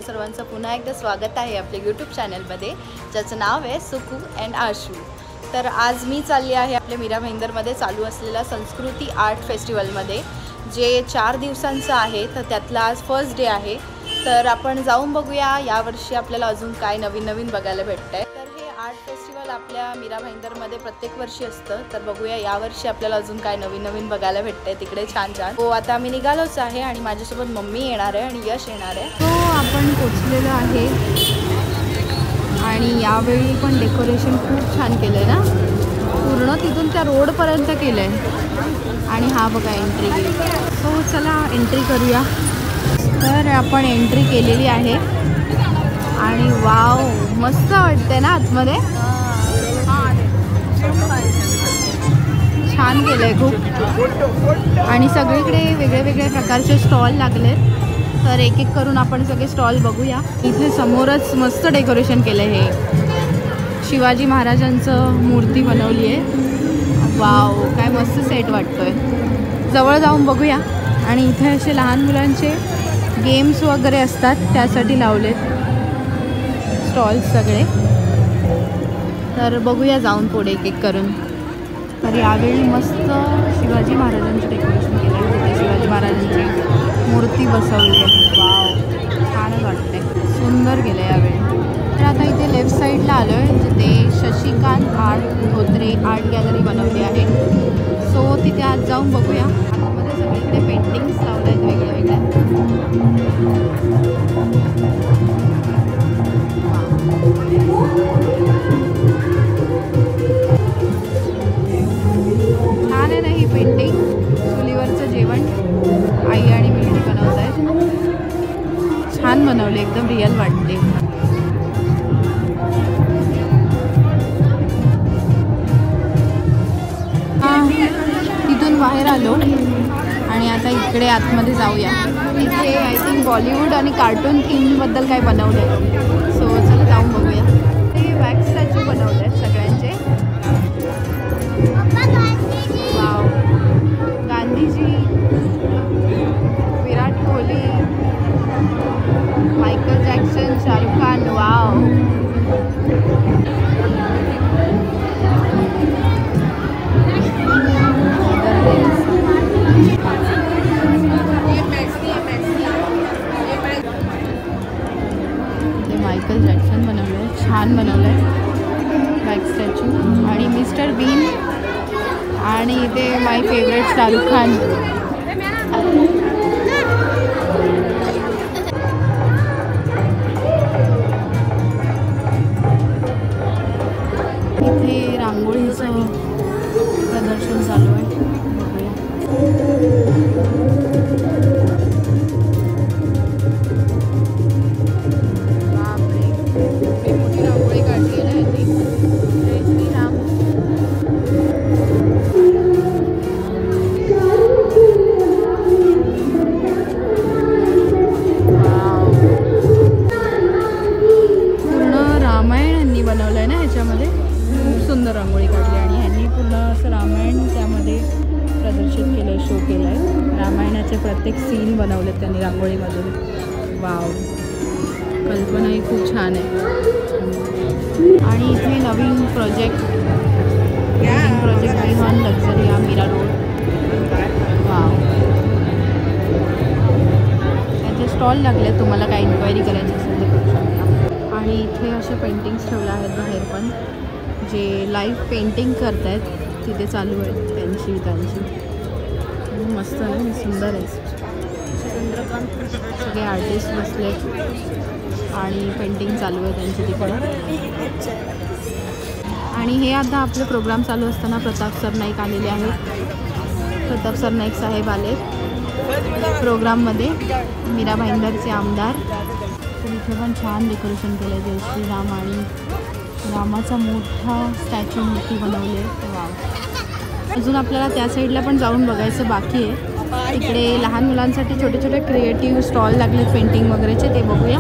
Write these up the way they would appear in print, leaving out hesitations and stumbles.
सर्वांचं पुन्हा एकदा स्वागत आहे आपल्या यूट्यूब चॅनलमध्ये, ज्याचं नाव आहे सुकू अँड आशू। तर आज मी चालली आहे आपल्या मीरा भाईंदरमध्ये चालू असलेल्या संस्कृती आर्ट फेस्टिवलमध्ये, जे 4 दिवसांचं आहे। तर त्यातला आज फर्स्ट डे आहे। तर आपण जाऊन बघूया यावर्षी आपल्याला अजून काय नवीन बघायला भेटतंय। तर हे आर्ट फेस्टिवल आपल्या मीरा भाईंदरमध्ये प्रत्येक वर्षी असतं। तर बघूया यावर्षी आपल्याला अजून काय नवीन बघायला भेटतंय तिकडे छान। हो, आता आम्ही निघालोच आहे आणि माझ्यासोबत मम्मी येणार आहे आणि यश येणार आहे। तो आपण पोचलेलो आहे आणि यावेळी पण डेकोरेशन खूप छान केलंय ना, पूर्ण तिथून त्या रोडपर्यंत केलंय। आणि हा बघा एंट्री गेट। सो चला एंट्री करूया। तर आपण एंट्री केलेली आहे आणि वाव, मस्त वाटतंय ना आतमध्ये, छान केलंय खूप। आणि सगळीकडे वेगळे प्रकारचे स्टॉल लागलेत। तर एक एक करून आपण सगळे स्टॉल बघूया। इथे समोरच मस्त डेकोरेशन केलंय। हे शिवाजी महाराजांचं मूर्ती बनवली आहे। वाव, काय मस्त सेट वाटतोय। जवळ जाऊन बघूया। आणि इथे असे लहान मुलांचे गेम्स वगैरे असतात, त्यासाठी लावलेत स्टॉल्स सगळे। तर बघूया जाऊन पुढे एक एक करून। तर यावेळी मस्त शिवाजी महाराजांचं डेकोरेशन केलं आहे। तिथे शिवाजी महाराजांची मूर्ती बसवली आहे। वाव, छानच वाटते, सुंदर केलं आहे यावेळी। तर आता इथे लेफ्ट साईडला आलो आहे, जिथे Shashikant art Dhotre art gallery बनवली आहे। सो तिथे आज जाऊन बघूया। आतमध्ये सगळीकडे पेंटिंग्स लावल्या आहेत वेगळ्या। छान आहे ना ही पेंटिंग। चुलीवरचं जेवण आई आणि मुलगी बनवत आहेत। छान बनवले, एकदम रिअल वाटते। तिथून बाहेर आलो आणि आता इकडे आतमध्ये जाऊया। इथे आय थिंक बॉलिवूड आणि कार्टून थीमबद्दल काय बनवलं आहे। सो चला जाऊन बघूया। ते वॅक्स स्टॅच्यू बनवले आहेत सगळ्यांचे। Wow, Gandhiji, Virat Kohli, Michael Jackson, Shahrukh Khan. Wow, Michael Jackson बनवलं आहे, छान बनवलं आहे बॅक स्टॅच्यू। आणि मिस्टर बीन आणि इथे माय फेवरेट शाहरुख खान। इथे रांगोळीचं प्रदर्शन चालू आहे, रांगोळी काढली आणि ह्यांनी पूर्ण असं रामायण त्यामध्ये प्रदर्शित केलं आहे, शो केला आहे। रामायणाचे प्रत्येक सीन बनवलेत त्यांनी रांगोळीमधून। वाव, कल्पनाही खूप छान आहे। आणि इथे नवीन project Vihan Luxuria Mira Road. Wow, त्याचे स्टॉल लागले, तुम्हाला काय इन्क्वायरी करायची असेल तर करू शकता। आणि इथे असे पेंटिंग्स ठेवले आहेत बाहेर पण, जे लाईव्ह पेंटिंग करत आहेत तिथे चालू आहेत त्यांची मस्त आहे, सुंदर आहे। सगळे आर्टिस्ट बसले आणि पेंटिंग चालू आहे त्यांची तिकडे। आणि हे आता आपले प्रोग्राम चालू असताना प्रताप सर नाईक आलेले आहेत। प्रताप सर नाईक साहेब आले प्रोग्राममध्ये, मीरा भाईंदरचे आमदार। तर इथे पण छान डेकोरेशन केलं आहे। जय श्रीराम आणि रामाचा मोठा स्टॅच्यू मूर्ती बनवली आहे। वाव, अजून आपल्याला त्या साईडला पण जाऊन बघायचं बाकी आहे। तिकडे लहान मुलांसाठी छोटे क्रिएटिव्ह स्टॉल लागलेत पेंटिंग वगैरेचे, ते बघूया।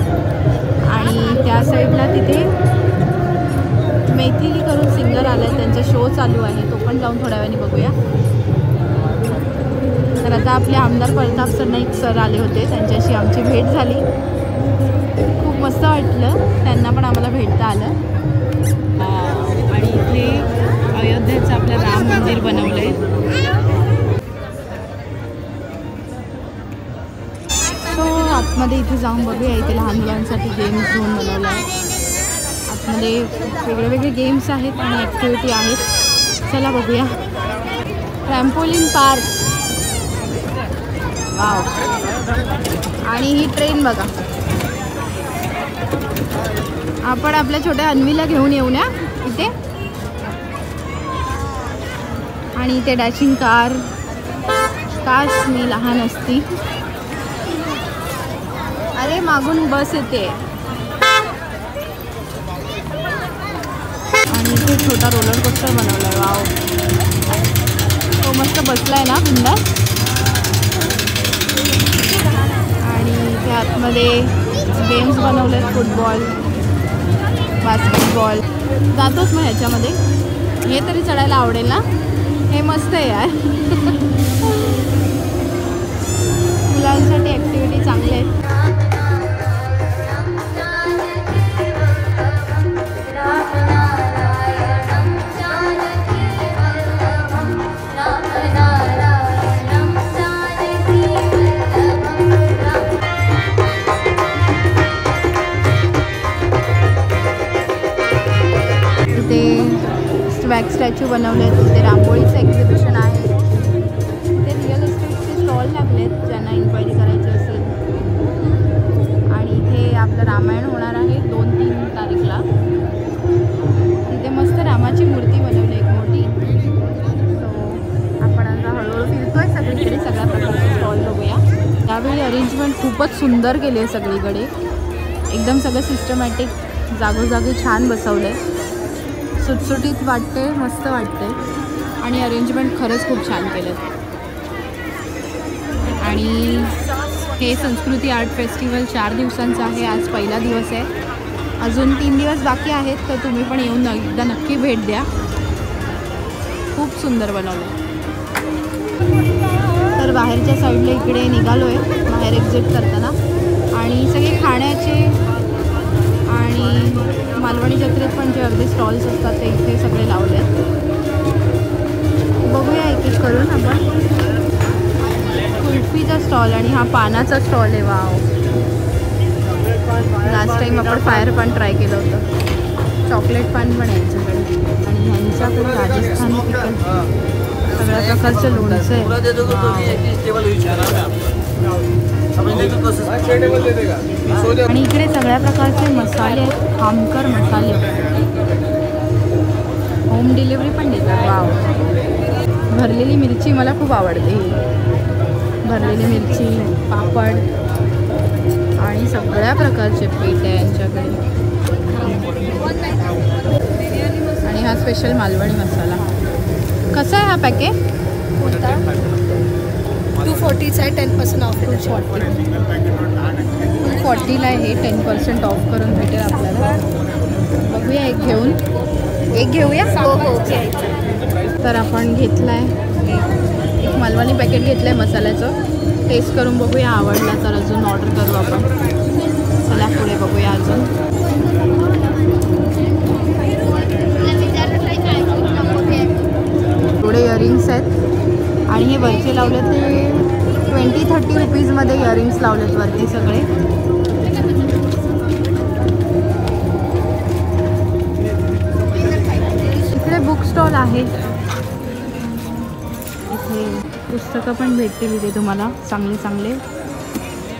आणि त्या साईडला तिथे मैथिली करून सिंगर आले, त्यांचा शो चालू आहे, तो पण जाऊन थोड्या वेळाने बघूया। तर आता आपले आमदार प्रताप सर नाईक सर आले होते, त्यांच्याशी आमची भेट झाली खूप मस्त वाटलं, त्यांना पण आम्हाला भेटता आलं. आणि इथे अयोध्येचं आपलं राम मंदिर बनवलं आहे. सो आतमध्ये इथे जाऊन बघूया. इथे लहान मुलांसाठी गेम्स झोन बनवला आहे. आतमध्ये वेगळे वेगळे गेम्स आहेत आणि ॲक्टिव्हिटी आहेत. चला बघूया. Trampoline park, wow. आणि ही ट्रेन बघा. आपण आपल्या छोट्या अन्वीला घेऊन येऊ ना इथे. आणि इथे डॅशिंग कार, काश मी लहान असती. अरे मागून बस येते. आणि इथे छोटा रोलर कोस्टर बनवला आहे. वाव, तो मस्त बसलाय ना बिंदास. आणि इथे आतमध्ये गेम्स बनवले आहेत. Football, basketball. जातोच मग ह्याच्यामध्ये. हे तरी चढायला आवडेल ना. हे मस्त आहे यार. मुलांसाठी ॲक्टिव्हिटी चांगले आहेत. वॅक्स स्टॅच्यू बनवले आहेत. तिथे रांगोळीचं एक्झिबिशन आहे. तिथे रिअल इस्टेटचे स्टॉल लागले आहेत ज्यांना इन्क्वायरी करायची असेल. आणि इथे आपलं रामायण होणार आहे 2-3 तारीखला. तिथे मस्त रामाची मूर्ती बनवली एक मोठी. सो आपण आता हळूहळू फिरतोय सगळीकडे. सगळ्या प्रकारचे स्टॉल बघूया. त्यावेळी अरेंजमेंट खूपच सुंदर केली आहे सगळीकडे. एकदम सगळं सिस्टमॅटिक, जागोजागी छान बसवलं आहे. सुटसुटीत वाटते, मस्त वाटते. आणि अरेंजमेंट खरंच खूप छान केलं. आणि हे संस्कृती आर्ट फेस्टिवल 4 दिवसांचं आहे. आज पहिला दिवस आहे. अजून 3 दिवस बाकी आहेत. तर तुम्ही पण येऊन एकदा नक्की भेट द्या. खूप सुंदर बनवलं. तर बाहेरच्या साईडला इकडे निघालो आहे बाहेर एक्झिट करताना. आणि सगळे खाण्याचे आणि मालवणी जत्रेत पण जे अर्धे स्टॉल्स असतात ते इथे सगळे लावले आहेत. बघूया एक एक करून आपण. कुल्फीचा स्टॉल आणि हा पानाचा स्टॉल आहे. वाव, लास्ट टाईम आपण फायर पान ट्राय केलं होतं. चॉकलेट पान पण आहे यांच्याकडे. आणि ह्यांच्याकडे राजस्थानी पिकल, सगळ्या प्रकारचं लोणचं आहे. आणि इकडे सगळ्या प्रकारचे मसाले आहेत. खामकर मसाले, होम डिलिव्हरी पण देतात. वाव. भरलेली मिरची मला खूप आवडते. भरलेली मिरची, पापड आणि सगळ्या प्रकारचे पीठ आहे यांच्याकडे. आणि हा स्पेशल मालवणी मसाला. कसा आहे हा पॅकेट? 240चा आहे. 10% ऑफ. 240ला आहे. 10% ऑफ करून भेटेल आपल्याला. बघूया एक घेऊन. एक घेऊया. हो. तर आपण घेतला आहे एक मालवणी पॅकेट घेतलं आहे मसाल्याचं. टेस्ट करून बघूया. आवडला तर अजून ऑर्डर करू आपण. चला पुढे बघूया अजून. थोडे इयरिंग्स आहेत. आणि हे वरचे लावले ते 20-30 रुपीजमध्ये इयरिंग्स लावलेत वरती सगळे. इकडे बुक स्टॉल आहे. इथे पुस्तकं पण भेटतील इथे तुम्हाला चांगले चांगले.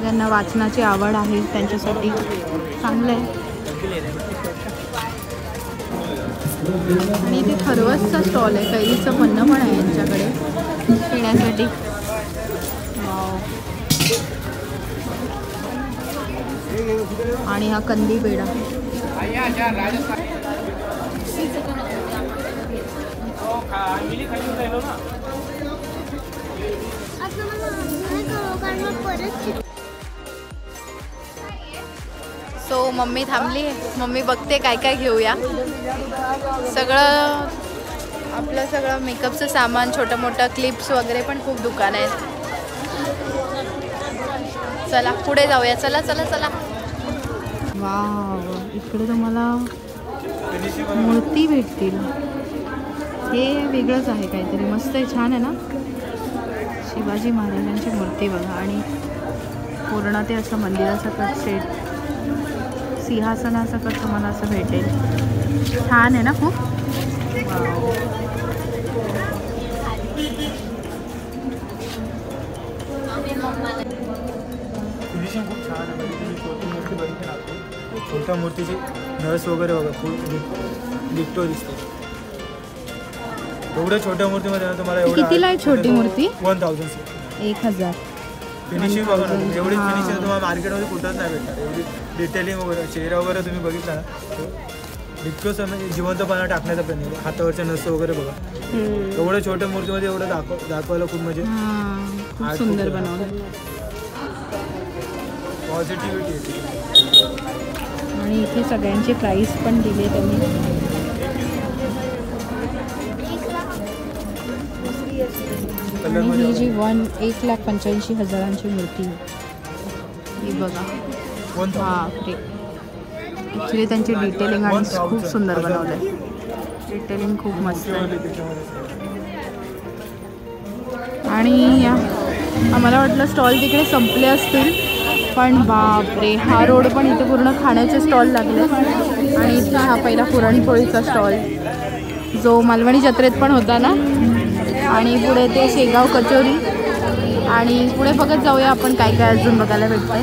ज्यांना वाचनाची आवड आहे त्यांच्यासाठी चांगलं आहे. आणि इथे खरवसचा स्टॉल आहे. कैरीचं पन्नं पण आहे यांच्याकडे पिण्यासाठी. आणि हा कंदी पेढा. सो मम्मी थांबली. मम्मी बघते काय काय घेऊया. सगळं आपलं सगळं मेकअपचं सामान, छोटं मोठं क्लिप्स वगैरे पण खूप दुकान आहेत. चला पुढे जाऊया. चला चला चला. वाव, इकडे तुम्हाला मूर्ती भेटतील. हे वेगळंच आहे काहीतरी, मस्त आहे, छान आहे ना. शिवाजी महाराजांची मूर्ती बघा आणि पूर्ण ते असं मंदिरासकट सेट सिंहासनासकट तुम्हाला असं भेटेल. छान आहे ना खूप. वाव. फिनिशिंग खूप छान आहे. तुम्ही छोटी मूर्ती बघितली ना, छोट्या मूर्तीची नस वगैरे बघा फुल डिक्टो दिसते. एवढ्या छोट्या मूर्तीमध्ये ना तुम्हाला कितीला आहे छोटी मूर्ती? 1000. 1000. फिनिशिंग बघा ना, एवढी फिनिशिंग तुम्हाला मार्केटमध्ये कुठंच नाही भेटणार. एवढी डिटेलिंग वगैरे चेहरा वगैरे तुम्ही बघितला ना, इतकं समज जिवंतपणा टाकण्याचा प्रयत्न. हातावरच्या नस वगैरे बघा. एवढ्या छोट्या मूर्तीमध्ये एवढं दाखवायला खूप म्हणजे खूप सुंदर बनवलं. पॉझिटिव्हिटी येते. आणि इथे सगळ्यांचे प्राईस पण दिले त्यांनी. आणि ही जी 1,85,000ची मूर्ती ही बघा. बापरे, ॲक्च्युली त्यांची डिटेलिंग आणि खूप सुंदर बनवलं आहे. डिटेलिंग खूप मस्त आहे. आणि आम्हाला वाटलं स्टॉल तिकडे संपले असतील, पण बापरे, हा रोड पण इथे पूर्ण खाण्याचे स्टॉल लागले. आणि इथे हा पहिला पुरणपोळीचा स्टॉल जो मालवणी जत्रेत पण होता ना. आणि पुढे ते शेगाव कचोरी. आणि पुढे बघत जाऊया आपण काय काय अजून बघायला भेटतंय.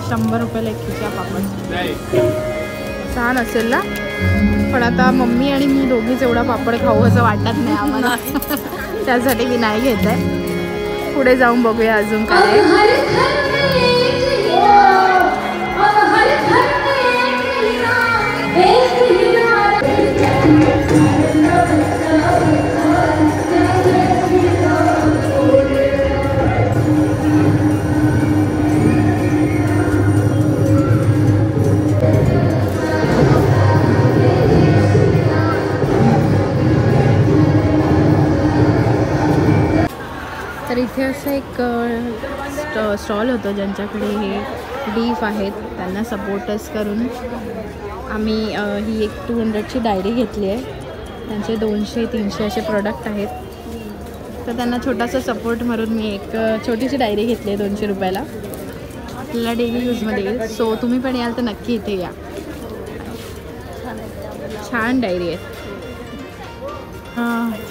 ₹100 एक खिचा पापड. छान असेल ना. पण आता मम्मी आणि मी दोघीच एवढा पापड खाऊ असं वाटत नाही आम्हाला. त्यासाठी मी नाही घेत आहे. पुढे जाऊन बघूया अजून काय. तर इथे असं एक स्टॉल होतं ज्यांच्याकडे हे डीफ आहेत. त्यांना सपोर्टच करून आम्ही ही एक 200ची डायरी घेतली आहे. त्यांचे 200-300 असे प्रोडक्ट आहेत. तर त्यांना छोटासा सपोर्ट म्हणून मी एक छोटीशी डायरी घेतली आहे ₹200. आपल्याला डेली यूजमध्ये येईल. सो तुम्ही पण याल तर नक्की इथे या. छान डायरी आहे.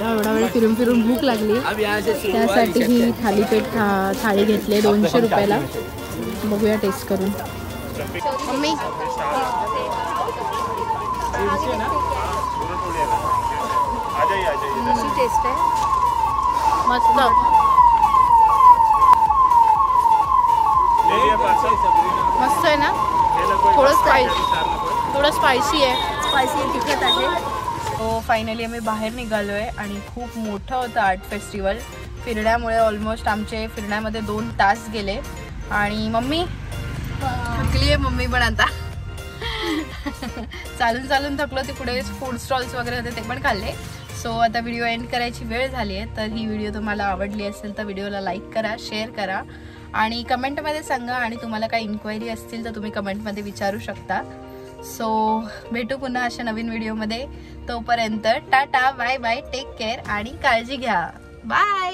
एवढा वेळ फिरून फिरून भूक लागली, त्यासाठी ही थालीपीठ थाळी घेतली आहे ₹200. बघूया टेस्ट करून. मम्मी टेस्ट आहे मस्त. मस्त आहे ना. थोडं स्पायसी आहे, तिखट आहे. सो फायनली आम्ही बाहेर निघालो आहे आणि खूप मोठं होतं आर्ट फेस्टिवल. फिरण्यामुळे ऑलमोस्ट आमचे फिरण्यामध्ये 2 तास गेले. आणि मम्मी थकली आहे. मम्मी पण आता चालून थकलो. ते पुढे फूड स्टॉल्स वगैरे होते ते पण खाल्ले. सो आता व्हिडिओ एंड करायची वेळ झाली आहे. तर ही व्हिडिओ तुम्हाला आवडली असेल तर व्हिडिओला लाईक करा, शेअर करा आणि कमेंटमध्ये सांगा. आणि तुम्हाला काही इन्क्वायरी असतील तर तुम्ही कमेंटमध्ये विचारू शकता. सो भेटू पुन्हा अशा नवीन व्हिडिओमध्ये. तोपर्यंत tata, bye bye, take care आणि काळजी घ्या. बाय.